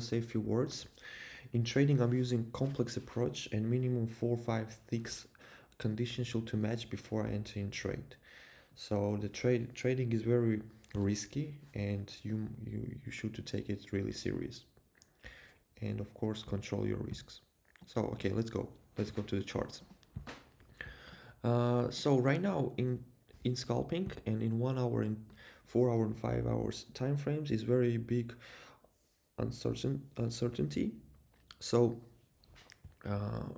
say a few words. In trading, I'm using complex approach and minimum 4 5 6 conditions should to match before I enter in trade. So the trading is very risky, and you should to take it really serious. And of course, control your risks. So okay, let's go. Let's go to the charts. So right now in scalping and in 1 hour, in 4 hour and 5 hours time frames is very big uncertainty. So uh,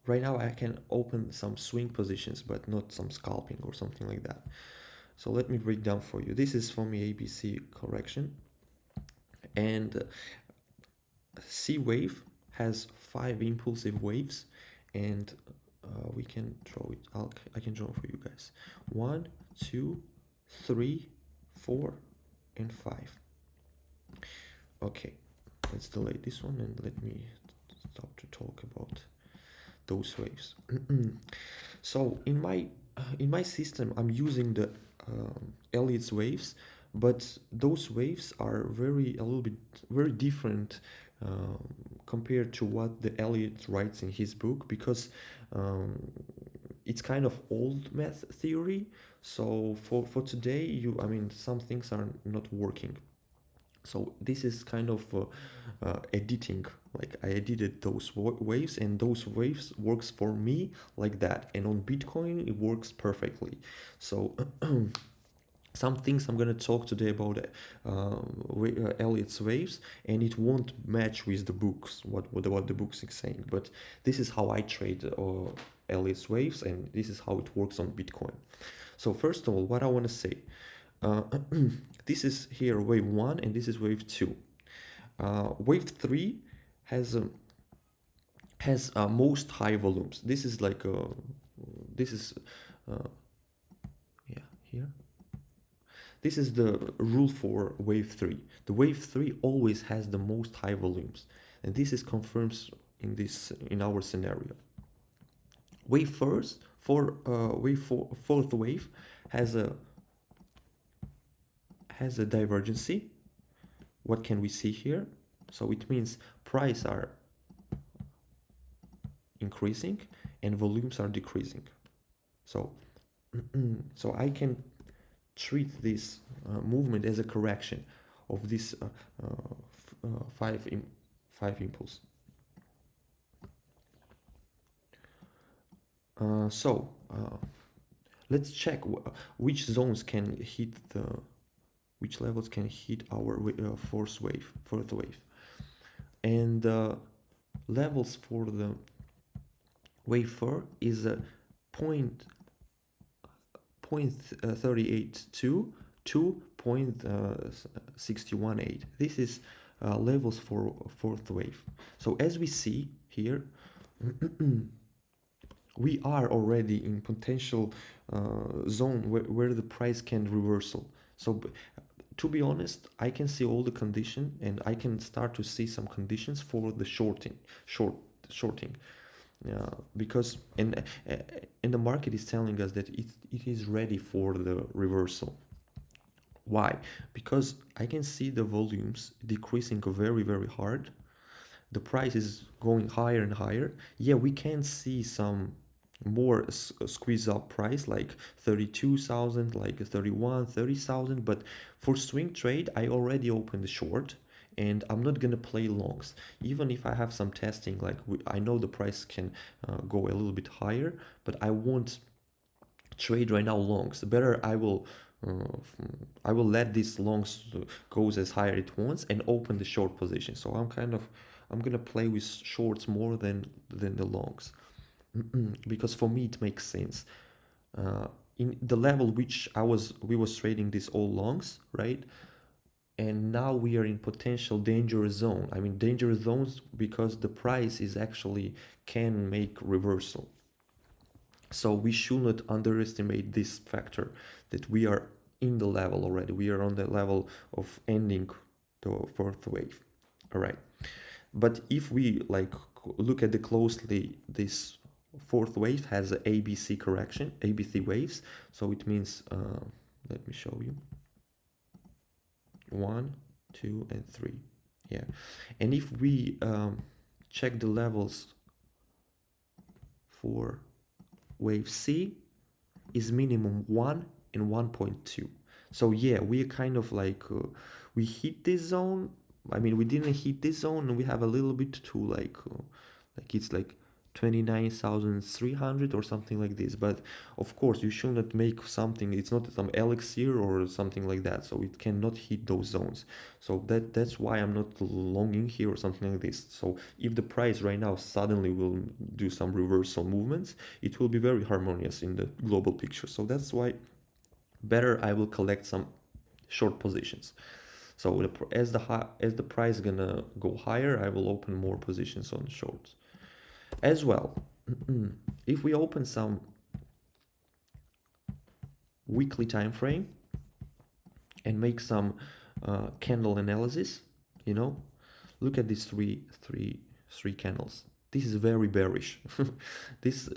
right now I can open some swing positions, but not some scalping or something like that. So let me break down for you. This is for me ABC correction, and C wave has 5 impulsive waves, and we can draw it. I can draw for you guys. 1, 2, 3, 4, and 5. Okay, let's delete this one and let me stop to talk about those waves. So in my system, I'm using the Elliott's waves, but those waves are a little bit very different compared to what the Elliott writes in his book, because um, it's kind of old math theory. So for today, I mean, some things are not working. So this is kind of editing. Like I edited those waves, and those waves works for me like that, and on Bitcoin it works perfectly. So some things I'm gonna talk today about Elliott's waves, and it won't match with the books, what the books is saying. But this is how I trade Elliott's waves, and this is how it works on Bitcoin. So first of all, what I want to say, uh, this is here wave 1, and this is wave 2. Wave 3 has most high volumes. This is like this is uh, yeah, here. This is the rule for wave 3. The wave 3 always has the most high volumes, and this is confirmed in our scenario. Wave first for fourth wave has a divergency. What can we see here? So it means price are increasing and volumes are decreasing. So so I can treat this movement as a correction of this five impulse. So let's check which zones can hit which levels can hit our fourth wave, and levels for the wave 4 is a point 0.382 to 0.618. This is levels for fourth wave. So as we see here, we are already in potential zone where the price can reversal. So to be honest, I can see all the condition, and I can start to see some conditions for the shorting. Because and the market is telling us that it is ready for the reversal. Why? Because I can see the volumes decreasing very hard. The price is going higher and higher. Yeah, we can see some more squeeze up price, like 32,000, like 31, 30,000. But for swing trade, I already opened the short, and I'm not gonna play longs. Even if I have some testing, like I know the price can go a little bit higher, but I won't trade right now longs. Better I will let this longs goes as higher it wants and open the short position. So I'm gonna play with shorts more than the longs. Because for me it makes sense. In the level which we was trading this all longs, right? And now we are in potential dangerous zone. I mean dangerous zones because the price is actually can make reversal. So we should not underestimate this factor, that we are in the level already. We are on the level of ending the fourth wave. All right. But if we like look at it closely, this fourth wave has a ABC correction, ABC waves. So it means, let me show you. 1, 2, and 3. Yeah, and if we check the levels for wave C, is minimum 1 and 1.2. So yeah, we kind of like we hit this zone. I mean, we didn't hit this zone, and we have a little bit to like it's like 29,300 or something like this. But of course, you should not make something. It's not some elixir or something like that, so it cannot hit those zones. So that's why I'm not longing here or something like this. So if the price right now suddenly will do some reversal movements, it will be very harmonious in the global picture. So that's why better I will collect some short positions. So as the price gonna go higher, I will open more positions on shorts as well. If we open some weekly time frame and make some candle analysis, you know, look at these three candles. This is very bearish. This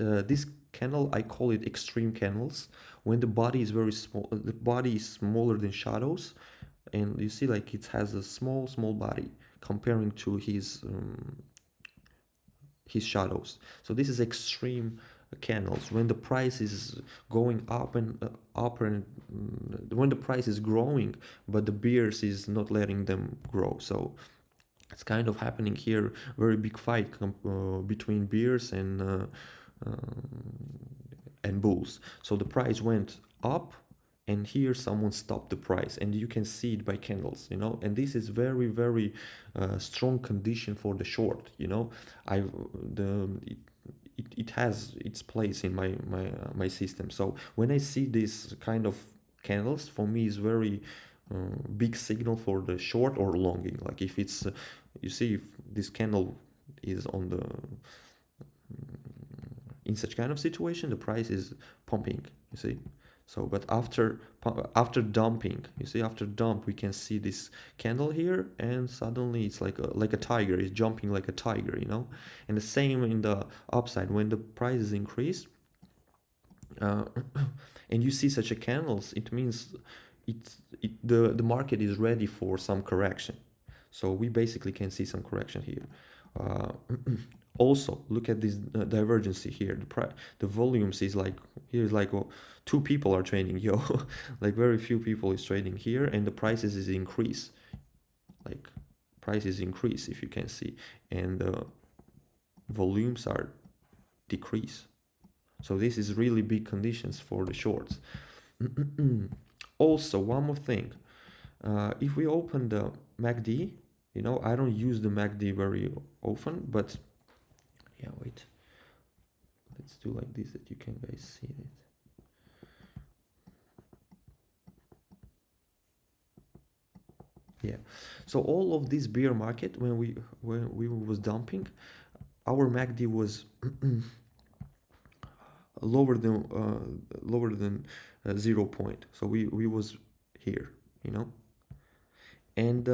candle, I call it extreme candles. When the body is very small, the body is smaller than shadows, and you see like it has a small body comparing to his shadows. So this is extreme candles. When the price is going up and up, and when the price is growing, but the bears is not letting them grow. So it's kind of happening here. Very big fight between bears and bulls. So the price went up, and here someone stopped the price, and you can see it by candles, you know. And this is very strong condition for the short, you know. I the it has its place in my system. So when I see this kind of candles, for me is very big signal for the short or longing. Like if it's you see if this candle is on the in such kind of situation, the price is pumping, you see. So but after dumping, you see, after dump we can see this candle here, and suddenly it's like a tiger, it's jumping like a tiger, you know. And the same in the upside, when the price is increased, uh, and you see such a candles, it means the market is ready for some correction. So we basically can see some correction here. uh, Also look at this divergency here. The volumes is like here is like, oh, two people are trading, yo. Like very few people is trading here, and the prices is increase, like prices increase, if you can see, and the volumes are decrease. So this is really big conditions for the shorts. Also, one more thing. If we open the MACD, you know, I don't use the MACD very often, but yeah, wait. Let's do like this that you can guys see it. Yeah. So all of this bear market, when we was dumping, our MACD was lower than 0 point. So we was here, you know. And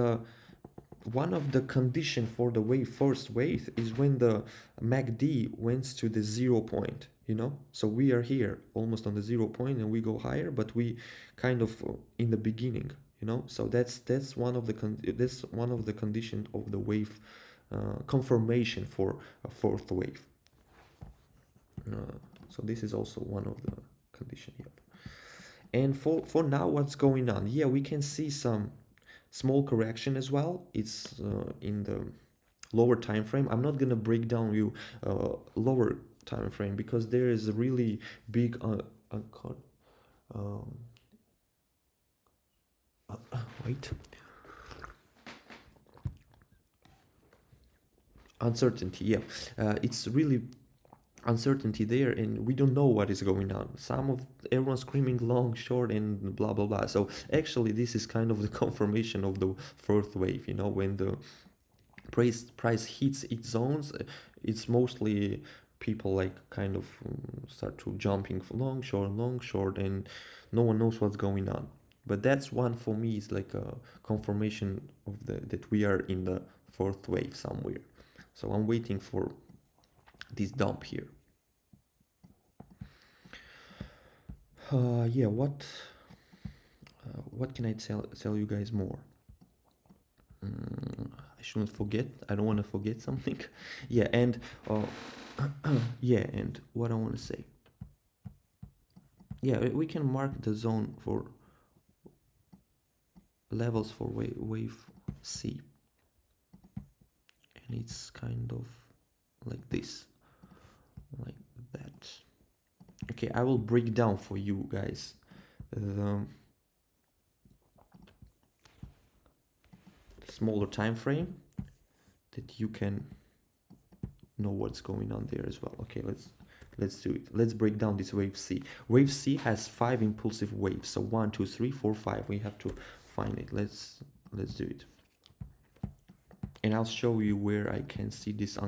one of the condition for the first wave is when the MACD went to the 0 point, you know. So we are here almost on the 0 point, and we go higher, but we kind of in the beginning, you know. So that's one of the condition of the wave confirmation for a fourth wave. So this is also one of the condition here. And for now, what's going on? Yeah, we can see some small correction as well. It's in the lower time frame. I'm not gonna break down you lower time frame, because there is a really big um, wait, uncertainty. Yeah, it's really uncertainty there, and we don't know what is going on. Everyone's screaming long, short, and blah blah blah. So actually this is kind of the confirmation of the fourth wave, you know. When the price hits its zones, it's mostly people like kind of start to jumping long short, and no one knows what's going on. But that's one for me is like a confirmation of that we are in the fourth wave somewhere. So I'm waiting for this dump here. Yeah, what can I tell you guys more? I shouldn't forget. I don't want to forget something. Yeah, and uh, yeah, and what I want to say. Yeah, we can mark the zone for levels for wave C, and it's kind of like this, like that. Okay, I will break down for you guys the smaller time frame that you can know what's going on there as well. Okay, let's do it. Let's break down this wave C. Wave C has 5 impulsive waves, so 1 2 3 4 5. We have to find it. Let's do it, and I'll show you where I can see this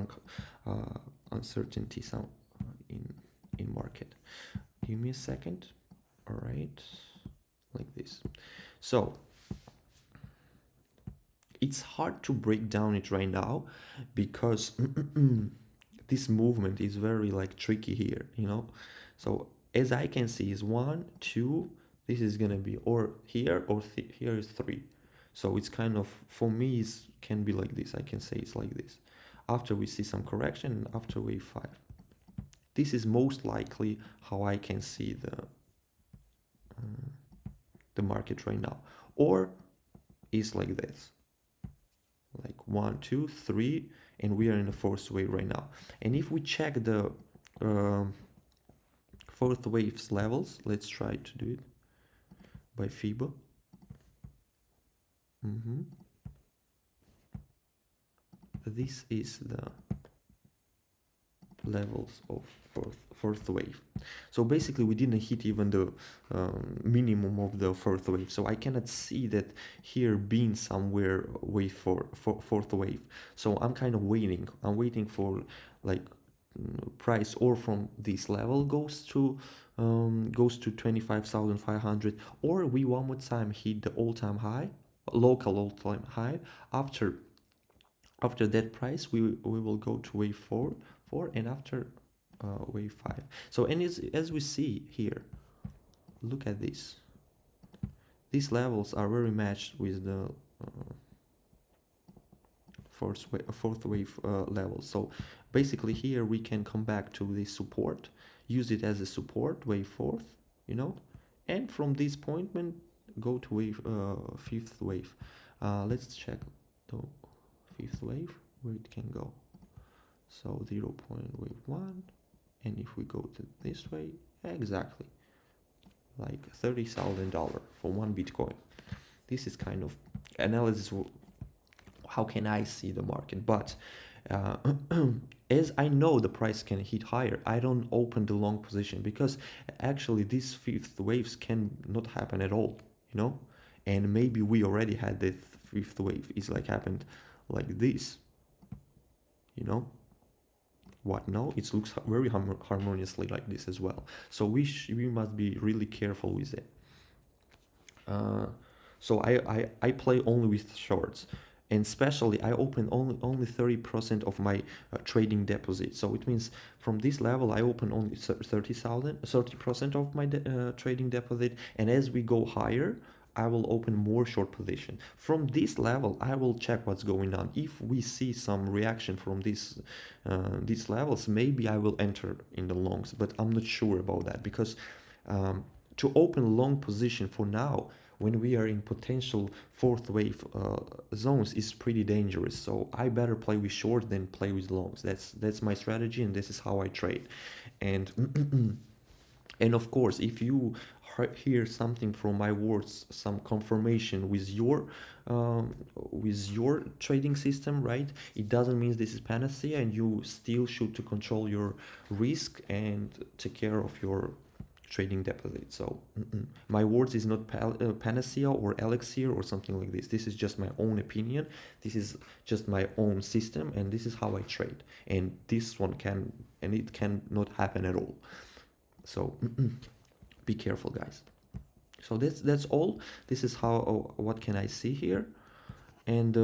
uncertainty sound in market. Give me a second. All right, like this. So it's hard to break down it right now because this movement is very like tricky here, you know. So as I can see is 1 2, this is gonna be or here or here is 3. So it's kind of, for me, it can be like this. I can say it's like this after we see some correction, after wave 5. This is most likely how I can see the market right now, or is like this, like 1 2 3, and we are in the fourth wave right now. And if we check the fourth wave's levels, let's try to do it by FIBA. This is the levels of fourth wave. So basically we didn't hit even the minimum of the fourth wave, so I cannot see that here being somewhere wave fourth wave. So I'm kind of waiting. I'm waiting for like price or from this level goes to 25,500, or we one more time hit the all-time high, local all-time high. After that price we will go to wave 4, and after wave 5. So, and as we see here, look at this, these levels are very matched with the fourth wave level. So basically here we can come back to this support, use it as a support, wave 4th, you know, and from this point go to wave 5th wave. Let's check the 5th wave where it can go. So 0 point wave 1, and if we go to this way, exactly like $30,000 for one Bitcoin. This is kind of analysis how can I see the market. But as I know the price can hit higher, I don't open the long position, because actually these fifth waves can not happen at all, you know. And maybe we already had the fifth wave. It's like happened like this, you know. What? No, it looks very harmoniously like this as well. So we must be really careful with it. So I play only with shorts, and especially I open only 30% of my trading deposit. So it means from this level I open only 30% of my trading deposit, and as we go higher I will open more short position. From this level I will check what's going on. If we see some reaction from these levels, maybe I will enter in the longs, but I'm not sure about that, because to open long position for now when we are in potential fourth wave zones is pretty dangerous. So I better play with short than play with longs. That's my strategy, and this is how I trade. And and of course, if you hear something from my words, some confirmation with your trading system, right? It doesn't mean this is panacea, and you still should to control your risk and take care of your trading deposit. So my words is not panacea or elixir or something like this. This is just my own opinion. This is just my own system, and this is how I trade. And this one it can not happen at all. So be careful, guys. So that's all. This is how what can I see here, and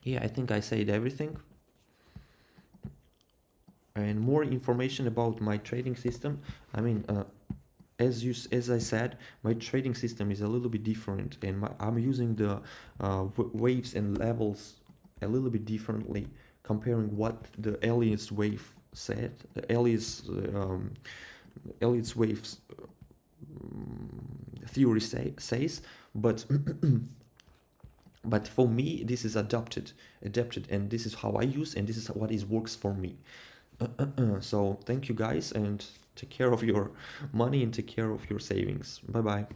yeah, I think I said everything. And more information about my trading system, I mean as I said, my trading system is a little bit different, and I'm using the waves and levels a little bit differently, comparing what the Elliot's wave said. Elliot's waves theory says, but but for me this is adapted, and this is how I use, and this is what is works for me. So thank you guys, and take care of your money and take care of your savings. Bye bye.